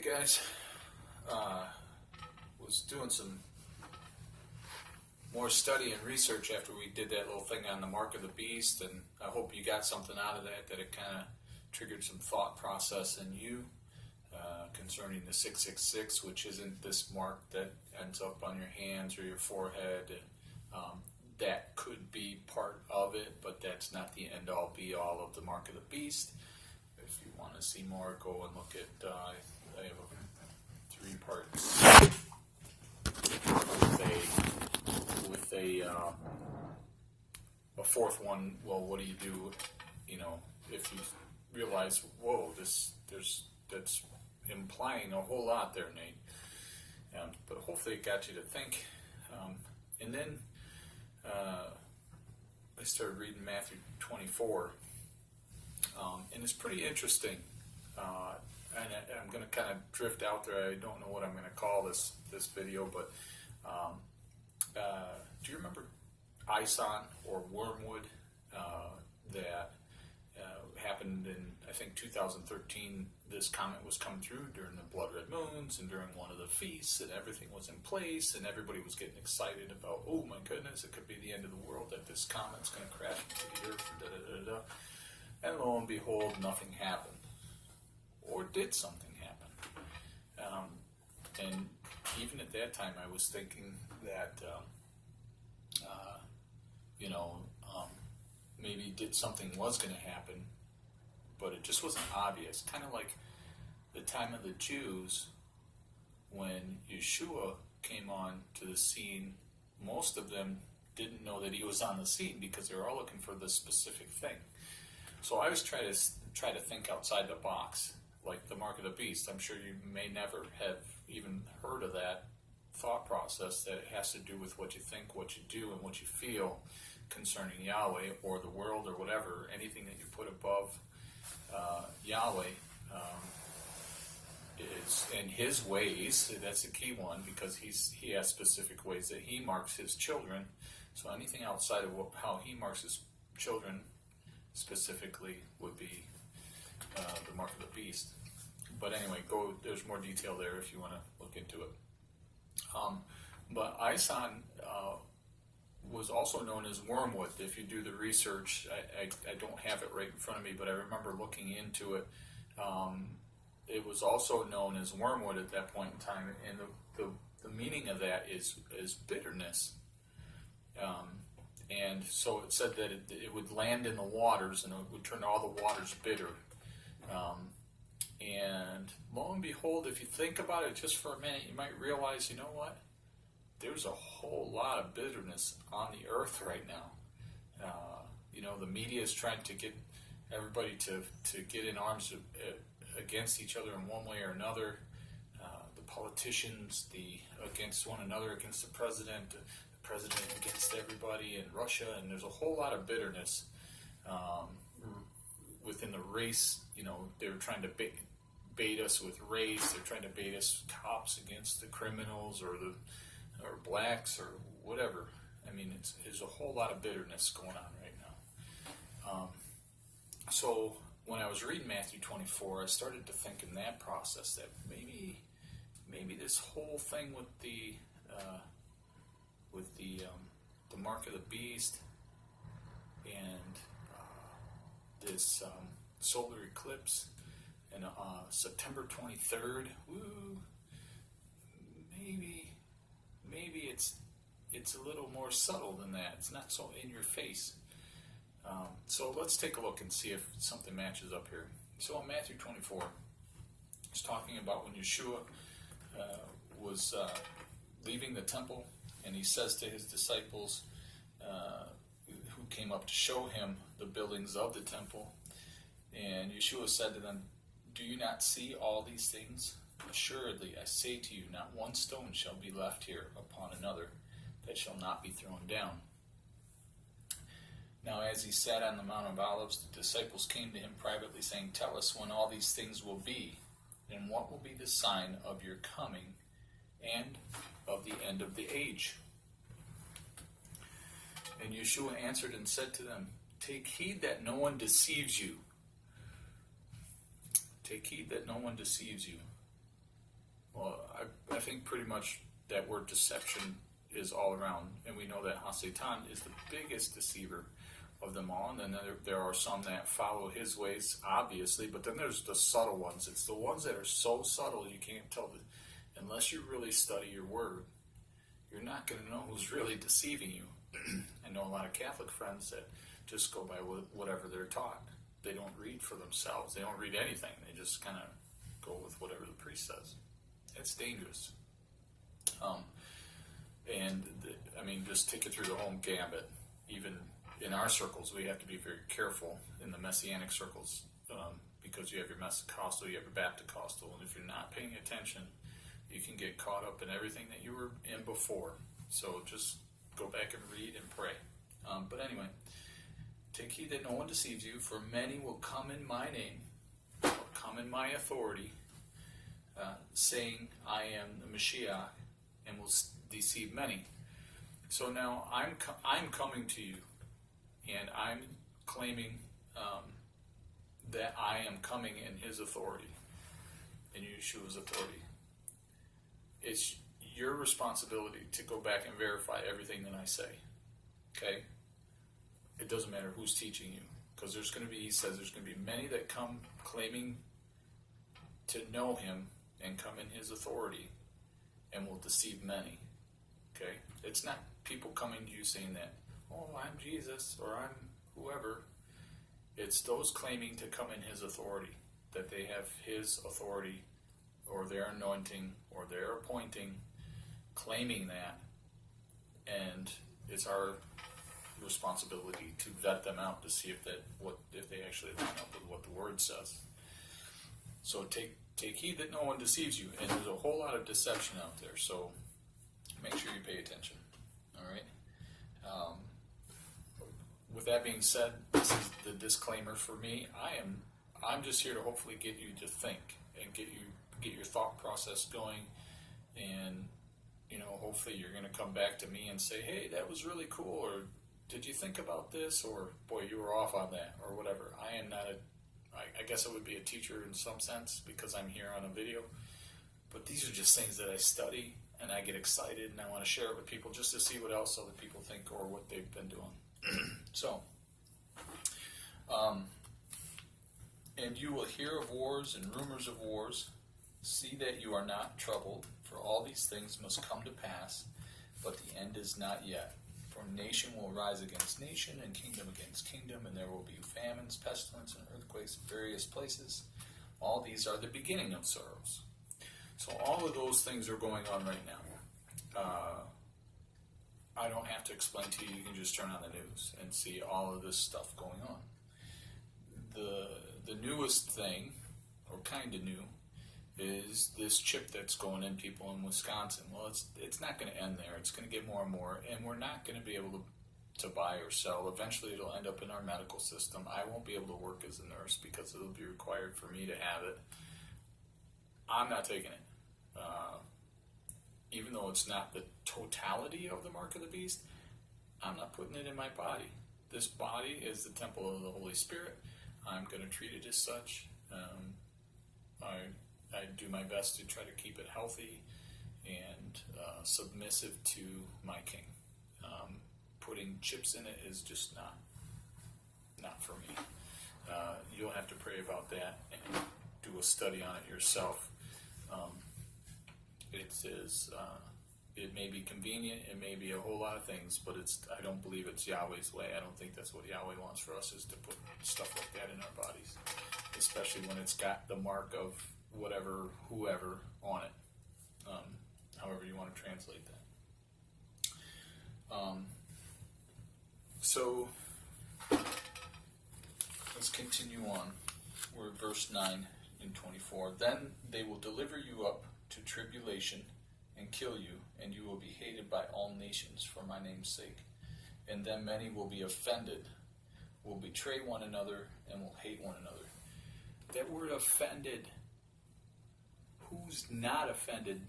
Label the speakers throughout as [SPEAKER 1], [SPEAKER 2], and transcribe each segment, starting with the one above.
[SPEAKER 1] Guys, was doing some more study and research after we did that little thing on the mark of the beast, and I hope you got something out of that it kind of triggered some thought process in you concerning the 666, which isn't this mark that ends up on your hands or your forehead. That could be part of it, but that's not the end-all be-all of the mark of the beast. If you want to see more, go and look at I have a 3-part with a fourth one. Well, what do you do? If you realize, whoa, that's implying a whole lot there, Nate. But hopefully it got you to think. And then I started reading Matthew 24, and it's pretty interesting. And I'm going to kind of drift out there. I don't know what I'm going to call this video, but do you remember Ison or Wormwood that happened in, I think, 2013? This comet was coming through during the blood red moons and during one of the feasts, and everything was in place, and everybody was getting excited about, oh my goodness, it could be the end of the world, that this comet's going to crash into the earth, and lo and behold, nothing happened. Or did something happen? And even at that time, I was thinking that, maybe something was going to happen, but it just wasn't obvious. Kind of like the time of the Jews, when Yeshua came on to the scene, most of them didn't know that he was on the scene because they were all looking for this specific thing. So I was trying to think outside the box, like the mark of the beast. I'm sure you may never have even heard of that thought process, that it has to do with what you think, what you do, and what you feel concerning Yahweh or the world or whatever. Anything that you put above Yahweh is in his ways. That's the key one, because he has specific ways that he marks his children. So anything outside of how he marks his children specifically would be the mark of the beast. But anyway, there's more detail there if you want to look into it. But Ison was also known as Wormwood. If you do the research, I don't have it right in front of me, but I remember looking into it. It was also known as Wormwood at that point in time, and the meaning of that is bitterness. And so it said that it would land in the waters, and it would turn all the waters bitter. And lo and behold, if you think about it just for a minute, you might realize, you know what? There's a whole lot of bitterness on the earth right now. The media is trying to get everybody to get in arms against each other in one way or another. The politicians, against one another, against the president against everybody, and Russia, and there's a whole lot of bitterness within the race. They're trying to bait us with race. They're trying to bait us, cops against the criminals or blacks or whatever. I mean, there's a whole lot of bitterness going on right now. So when I was reading Matthew 24, I started to think in that process that maybe this whole thing with the mark of the beast and this solar eclipse and September 23rd, maybe it's a little more subtle than that. It's not so in your face. So let's take a look and see if something matches up here. So in Matthew 24, it's talking about when Yeshua was leaving the temple, and he says to his disciples who came up to show him the buildings of the temple, and Yeshua said to them, "Do you not see all these things? Assuredly, I say to you, not one stone shall be left here upon another that shall not be thrown down." Now, as he sat on the Mount of Olives, the disciples came to him privately, saying, "Tell us when all these things will be, and what will be the sign of your coming and of the end of the age?" And Yeshua answered and said to them, "Take heed that no one deceives you." Take heed that no one deceives you. I think pretty much that word deception is all around, and we know that Hasatan is the biggest deceiver of them all, and then there are some that follow his ways, obviously, but then there's the subtle ones. It's the ones that are so subtle you can't tell, unless you really study your word, you're not going to know who's really deceiving you. I know a lot of Catholic friends that just go by whatever they're taught. They don't read for themselves. They don't read anything. They just kind of go with whatever the priest says. It's dangerous. Just take it through the whole gambit. Even in our circles, we have to be very careful in the Messianic circles, because you have your Messicostal, you have your Baptist-costal, and if you're not paying attention, you can get caught up in everything that you were in before. So just go back and read and pray. But anyway, take heed that no one deceives you, for many will come in my name, or come in my authority, saying, I am the Mashiach, and will deceive many. So now I'm coming to you, and I'm claiming that I am coming in his authority, in Yeshua's authority. It's your responsibility to go back and verify everything that I say. Okay? It doesn't matter who's teaching you, because he says there's going to be many that come claiming to know him and come in his authority and will deceive many. Okay? It's not people coming to you saying that, oh, I'm Jesus, or I'm whoever. It's those claiming to come in his authority, that they have his authority, or their anointing, or their appointing, claiming that, and it's our responsibility to vet them out to see if they actually line up with what the word says. So take heed that no one deceives you, and there's a whole lot of deception out there, so make sure you pay attention. All right. With that being said, this is the disclaimer for me. I'm just here to hopefully get you to think and get your thought process going, and hopefully you're going to come back to me and say, hey, that was really cool, or did you think about this, or boy, you were off on that, or whatever. I am not I guess I would be a teacher in some sense because I'm here on a video, but these are just things that I study and I get excited and I want to share it with people just to see what else other people think or what they've been doing. So, and you will hear of wars and rumors of wars. See that you are not troubled, for all these things must come to pass, but the end is not yet. For nation will rise against nation, and kingdom against kingdom, and there will be famines, pestilence, and earthquakes in various places. All these are the beginning of sorrows. So all of those things are going on right now. I don't have to explain to you. You can just turn on the news and see all of this stuff going on. The newest thing, or kind of new, is this chip that's going in people in Wisconsin. Well, it's not going to end there. It's going to get more and more, and we're not going to be able to buy or sell. Eventually, it'll end up in our medical system. I won't be able to work as a nurse because it'll be required for me to have it. I'm not taking it. Even though it's not the totality of the mark of the beast, I'm not putting it in my body. This body is the temple of the Holy Spirit. I'm going to treat it as such. I do my best to try to keep it healthy and submissive to my King. Putting chips in it is just not for me. You'll have to pray about that and do a study on it yourself. It may be convenient, it may be a whole lot of things, but I don't believe it's Yahweh's way. I don't think that's what Yahweh wants for us, is to put stuff like that in our bodies, especially when it's got the mark of whoever on it, however you want to translate that. So let's continue on. We're at verse 9 in 24. Then they will deliver you up to tribulation and kill you, and you will be hated by all nations for my name's sake. And then many will be offended, will betray one another, and will hate one another. That word offended, who's not offended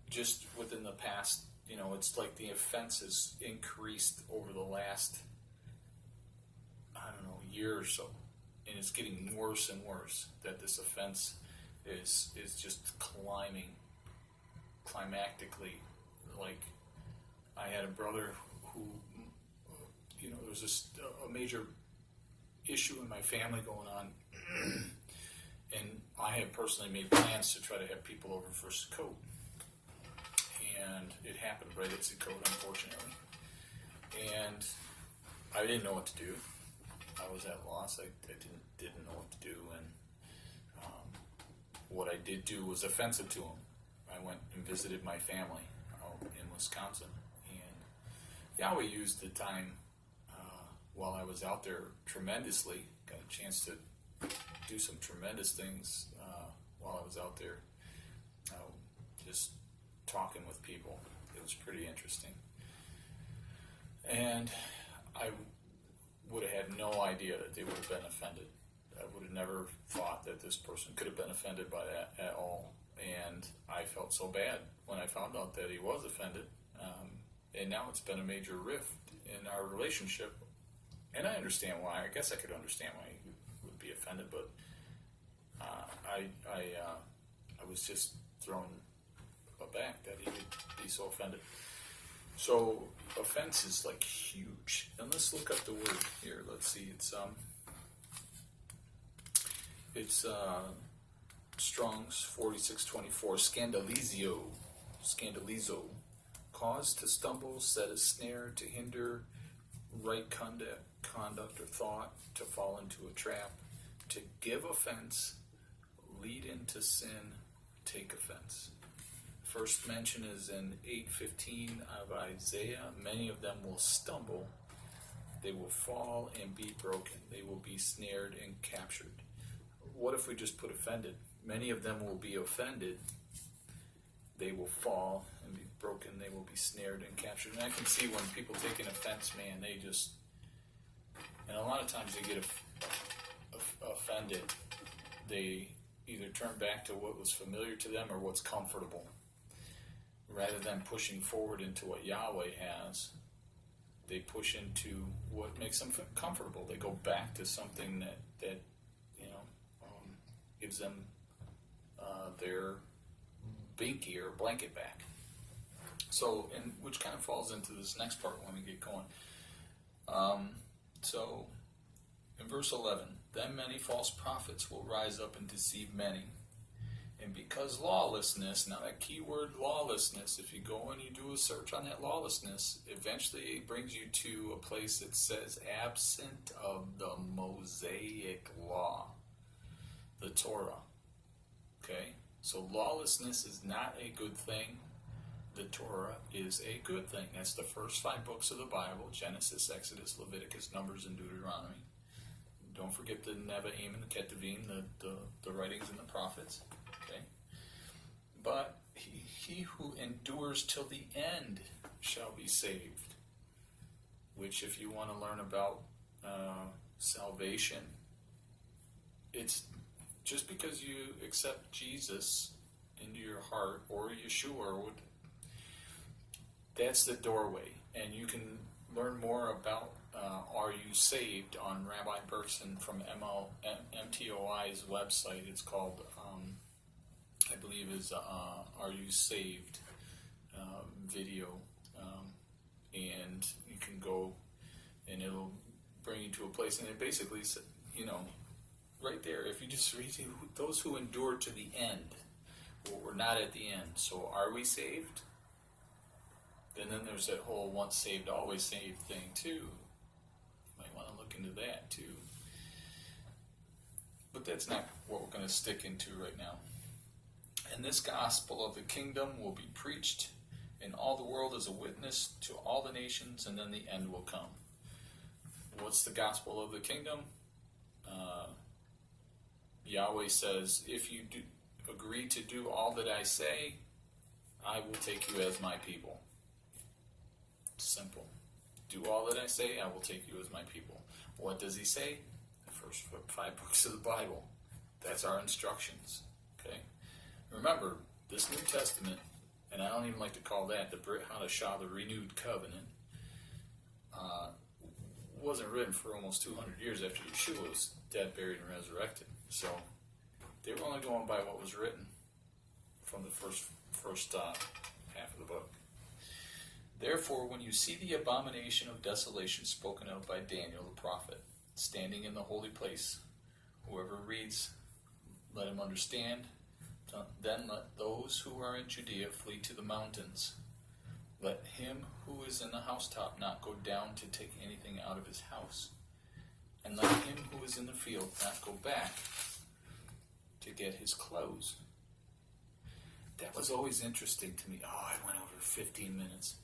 [SPEAKER 1] just within the past, it's like the offense has increased over the last, year or so. And it's getting worse and worse, that this offense is just climbing climactically. Like, I had a brother who, there was a major issue in my family going on, and I had personally made plans to try to have people over for Sukkot, and it happened right at Sukkot, unfortunately, and I didn't know what to do. I was at loss. I didn't know what to do, and what I did do was offensive to him. I went and visited my family out in Wisconsin, and Yahweh used the time while I was out there tremendously. Got a chance to do some tremendous things while I was out there, just talking with people. It was pretty interesting, and I would have had no idea that they would have been offended. I would have never thought that this person could have been offended by that at all. And I felt so bad when I found out that he was offended. And now it's been a major rift in our relationship. And I understand why. I guess I could understand why he would be offended, but I was just thrown aback that he would be so offended. So offense is like huge. And let's look up the word here. Let's see. It's Strong's 4624. Scandalizo. Cause to stumble, set a snare, to hinder right conduct or thought, to fall into a trap, to give offense, lead into sin, take offense. First mention is in 8:15 of Isaiah. Many of them will stumble, they will fall and be broken, they will be snared and captured. What if we just put offended? Many of them will be offended, they will fall and be broken, they will be snared and captured. And I can see when people take an offense, man, they just, and a lot of times they get offended, they either turn back to what was familiar to them or what's comfortable. Rather than pushing forward into what Yahweh has, they push into what makes them comfortable. They go back to something that gives them their binky or blanket back. So, and which kind of falls into this next part when we get going. So, in verse 11, then many false prophets will rise up and deceive many. And because lawlessness, now that key word lawlessness, if you go and you do a search on that lawlessness, eventually it brings you to a place that says absent of the Mosaic law, the Torah. Okay? So lawlessness is not a good thing. The Torah is a good thing. That's the first 5 books of the Bible: Genesis, Exodus, Leviticus, Numbers, and Deuteronomy. Don't forget the Nevi'im and the Ketuvim, the writings and the prophets. Okay? But he who endures till the end shall be saved. Which, if you want to learn about salvation, it's just because you accept Jesus into your heart, or Yeshua, that's the doorway. And you can learn more about Are You Saved on Rabbi Berkson from MTOI's website. It's called, I believe, is Are You Saved video. And you can go and it'll bring you to a place. And it basically, right there, if you just read those who endure to the end, well, we're not at the end. So are we saved? And then there's that whole once saved, always saved thing too. You might want to look into that too. But that's not what we're going to stick into right now. And this gospel of the kingdom will be preached in all the world as a witness to all the nations, and then the end will come. What's the gospel of the kingdom? Yahweh says, if you do agree to do all that I say, I will take you as my people. Simple. Do all that I say, I will take you as my people. What does he say? The first 5 books of the Bible. That's our instructions. Okay? Remember, this New Testament, and I don't even like to call that the Brit Hadashah, the renewed covenant, wasn't written for almost 200 years after Yeshua was dead, buried, and resurrected. So they were only going by what was written from the first half of the book. Therefore, when you see the abomination of desolation spoken of by Daniel the prophet, standing in the holy place, whoever reads, let him understand. Then let those who are in Judea flee to the mountains. Let him who is in the housetop not go down to take anything out of his house. And let him who is in the field not go back to get his clothes. That was always interesting to me. Oh, I went over 15 minutes.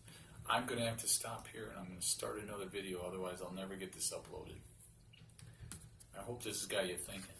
[SPEAKER 1] I'm going to have to stop here and I'm going to start another video, otherwise I'll never get this uploaded. I hope this has got you thinking.